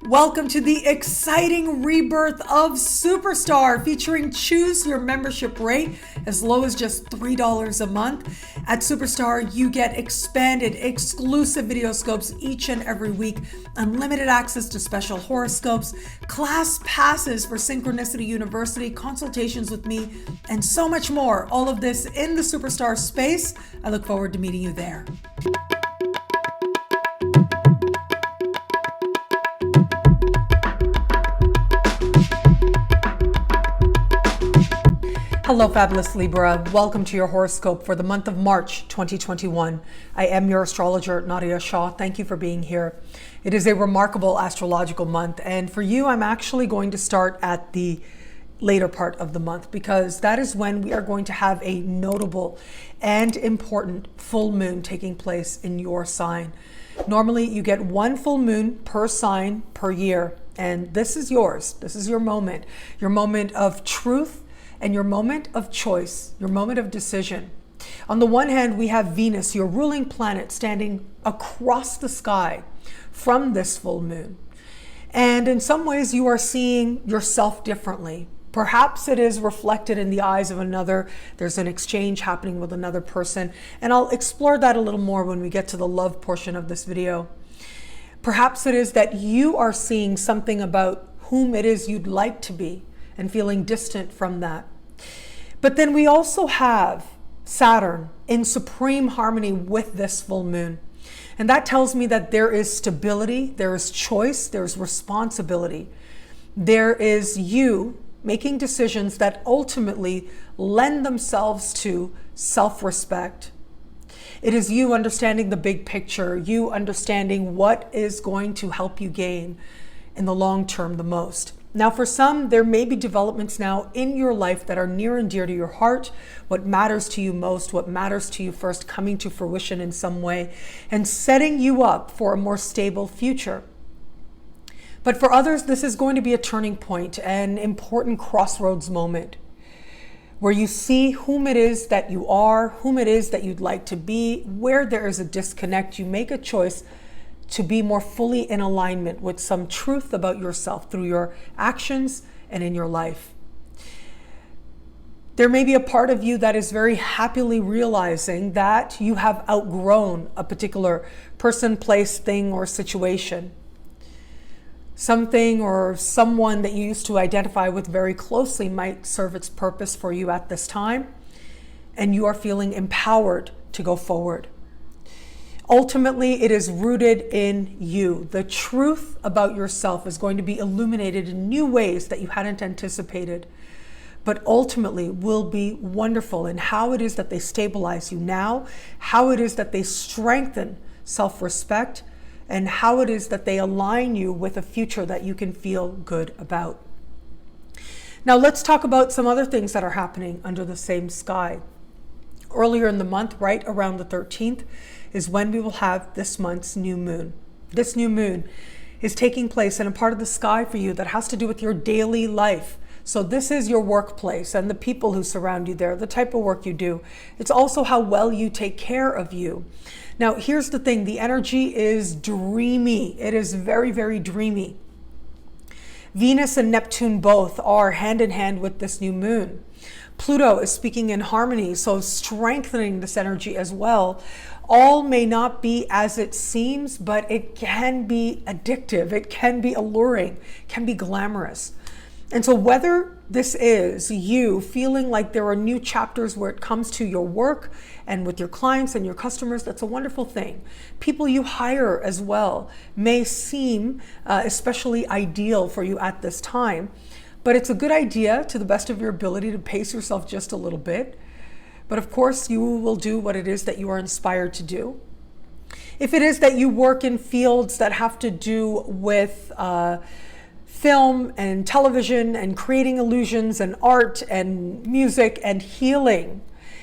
Welcome to the exciting rebirth of Superstar, featuring choose your membership rate as low as just $3 a month. At Superstar, you get expanded, exclusive videoscopes each and every week, unlimited access to special horoscopes, class passes for Synchronicity University, consultations with me, and so much more. All of this in the Superstar space. I look forward to meeting you there. Hello, fabulous Libra. Welcome to your horoscope for the month of March 2021. I am your astrologer, Nadiya Shah. Thank you for being here. It is a remarkable astrological month, and for you, I'm actually going to start at the later part of the month because that is when we are going to have a notable and important full moon taking place in your sign. Normally, you get one full moon per sign per year, and this is yours. This is your moment of truth, and your moment of choice, your moment of decision. On the one hand, we have Venus, your ruling planet, standing across the sky from this full moon. And in some ways, you are seeing yourself differently. Perhaps it is reflected in the eyes of another. There's an exchange happening with another person. And I'll explore that a little more when we get to the love portion of this video. Perhaps it is that you are seeing something about whom it is you'd like to be and feeling distant from that. But then we also have Saturn in supreme harmony with this full moon. And that tells me that there is stability, there is choice, there's responsibility. There is you making decisions that ultimately lend themselves to self-respect. It is you understanding the big picture, you understanding what is going to help you gain in the long term the most. Now, for some, there may be developments now in your life that are near and dear to your heart, what matters to you most, what matters to you first, coming to fruition in some way, and setting you up for a more stable future. But for others, this is going to be a turning point, an important crossroads moment, where you see whom it is that you are, whom it is that you'd like to be, where there is a disconnect. You make a choice to be more fully in alignment with some truth about yourself through your actions and in your life. There may be a part of you that is very happily realizing that you have outgrown a particular person, place, thing, or situation. Something or someone that you used to identify with very closely might serve its purpose for you at this time, and you are feeling empowered to go forward. Ultimately, it is rooted in you. The truth about yourself is going to be illuminated in new ways that you hadn't anticipated, but ultimately will be wonderful in how it is that they stabilize you now, how it is that they strengthen self-respect, and how it is that they align you with a future that you can feel good about. Now, let's talk about some other things that are happening under the same sky. Earlier in the month, right around the 13th, is when we will have this month's new moon. This new moon is taking place in a part of the sky for you that has to do with your daily life. So this is your workplace and the people who surround you there, the type of work you do. It's also how well you take care of you. Now, here's the thing. The energy is dreamy. It is very, very dreamy. Venus and Neptune both are hand in hand with this new moon. Pluto is speaking in harmony, so strengthening this energy as well. All may not be as it seems, but it can be addictive, it can be alluring, it can be glamorous. And so whether this is you feeling like there are new chapters where it comes to your work and with your clients and your customers, that's a wonderful thing. People you hire as well may seem especially ideal for you at this time. But it's a good idea, to the best of your ability, to pace yourself just a little bit. But of course, you will do what it is that you are inspired to do. If it is that you work in fields that have to do with film and television and creating illusions and art and music and healing,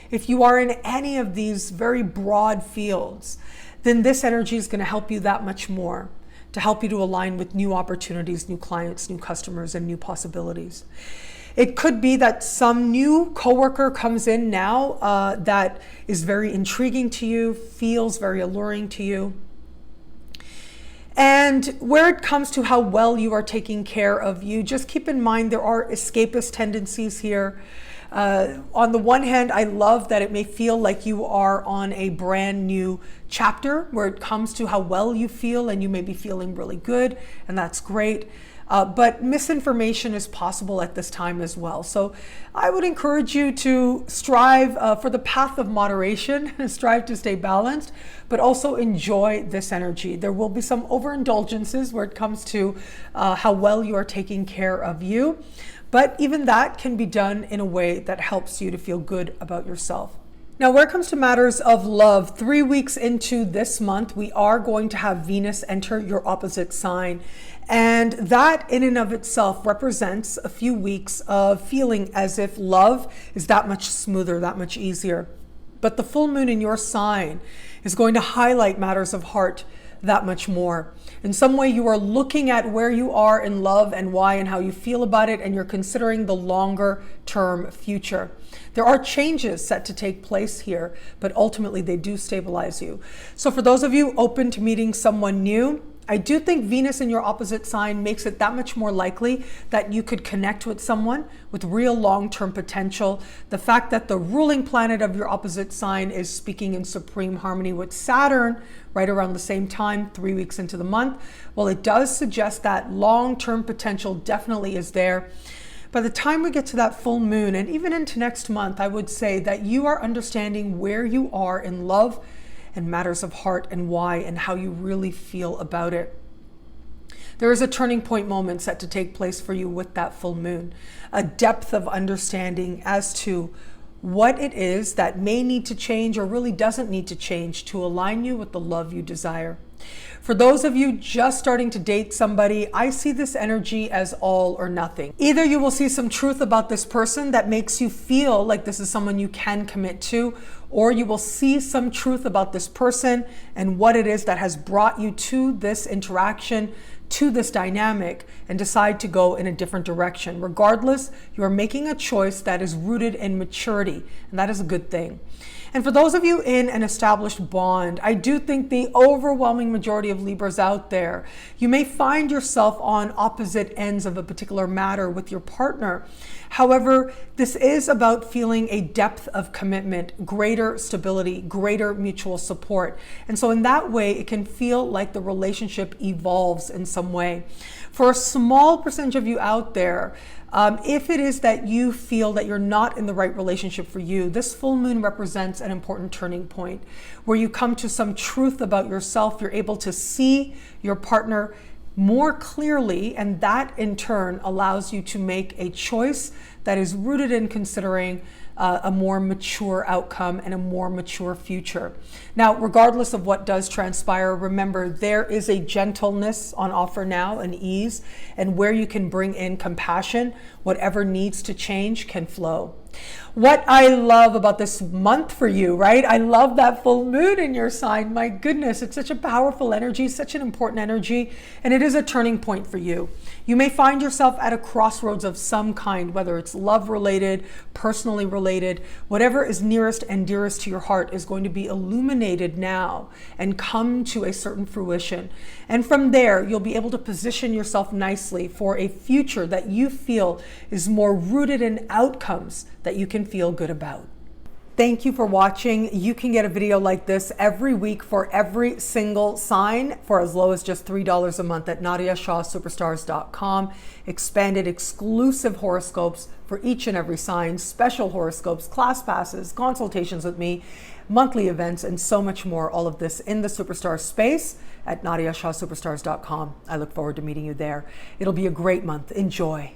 if you are in any of these very broad fields, then this energy is going to help you that much more, to help you to align with new opportunities, new clients, new customers, and new possibilities. It could be that some new coworker comes in now that is very intriguing to you, feels very alluring to you. And where it comes to how well you are taking care of you, just keep in mind there are escapist tendencies here. On the one hand, I love that it may feel like you are on a brand new chapter where it comes to how well you feel, and you may be feeling really good, and that's great. But misinformation is possible at this time as well. So I would encourage you to strive for the path of moderation, strive to stay balanced, but also enjoy this energy. There will be some overindulgences where it comes to how well you are taking care of you. But even that can be done in a way that helps you to feel good about yourself. Now, where it comes to matters of love, 3 weeks into this month, we are going to have Venus enter your opposite sign. And that in and of itself represents a few weeks of feeling as if love is that much smoother, that much easier. But the full moon in your sign is going to highlight matters of heart that much more. In some way, you are looking at where you are in love and why and how you feel about it, and you're considering the longer term future. There are changes set to take place here, but ultimately they do stabilize you. So for those of you open to meeting someone new, I do think Venus in your opposite sign makes it that much more likely that you could connect with someone with real long-term potential. The fact that the ruling planet of your opposite sign is speaking in supreme harmony with Saturn right around the same time, 3 weeks into the month, well, it does suggest that long-term potential definitely is there. By the time we get to that full moon, and even into next month, I would say that you are understanding where you are in love and matters of heart and why and how you really feel about it. There is a turning point moment set to take place for you with that full moon, a depth of understanding as to what it is that may need to change or really doesn't need to change to align you with the love you desire. For those of you just starting to date somebody, I see this energy as all or nothing. Either you will see some truth about this person that makes you feel like this is someone you can commit to, or you will see some truth about this person and what it is that has brought you to this interaction, to this dynamic, and decide to go in a different direction. Regardless, you are making a choice that is rooted in maturity, and that is a good thing. And for those of you in an established bond, I do think the overwhelming majority of Libras out there, you may find yourself on opposite ends of a particular matter with your partner. However, this is about feeling a depth of commitment, greater stability, greater mutual support. And so in that way, it can feel like the relationship evolves in some way. For a small percentage of you out there, if it is that you feel that you're not in the right relationship for you, this full moon represents an important turning point where you come to some truth about yourself. You're able to see your partner more clearly, and that in turn allows you to make a choice that is rooted in considering a more mature outcome and a more mature future. Now, regardless of what does transpire, remember there is a gentleness on offer now, an ease, and where you can bring in compassion, whatever needs to change can flow. What I love about this month for you, right? I love that full moon in your sign. My goodness, it's such a powerful energy, such an important energy, and it is a turning point for you. You may find yourself at a crossroads of some kind, whether it's love related, personally related, whatever is nearest and dearest to your heart is going to be illuminated now and come to a certain fruition. And from there, you'll be able to position yourself nicely for a future that you feel is more rooted in outcomes that you can feel good about. Thank you for watching. You can get a video like this every week for every single sign for as low as just $3 a month at NadiyaShahSuperstars.com. Expanded exclusive horoscopes for each and every sign, special horoscopes, class passes, consultations with me, monthly events, and so much more. All of this in the Superstar space at NadiyaShahSuperstars.com. I look forward to meeting you there. It'll be a great month. Enjoy.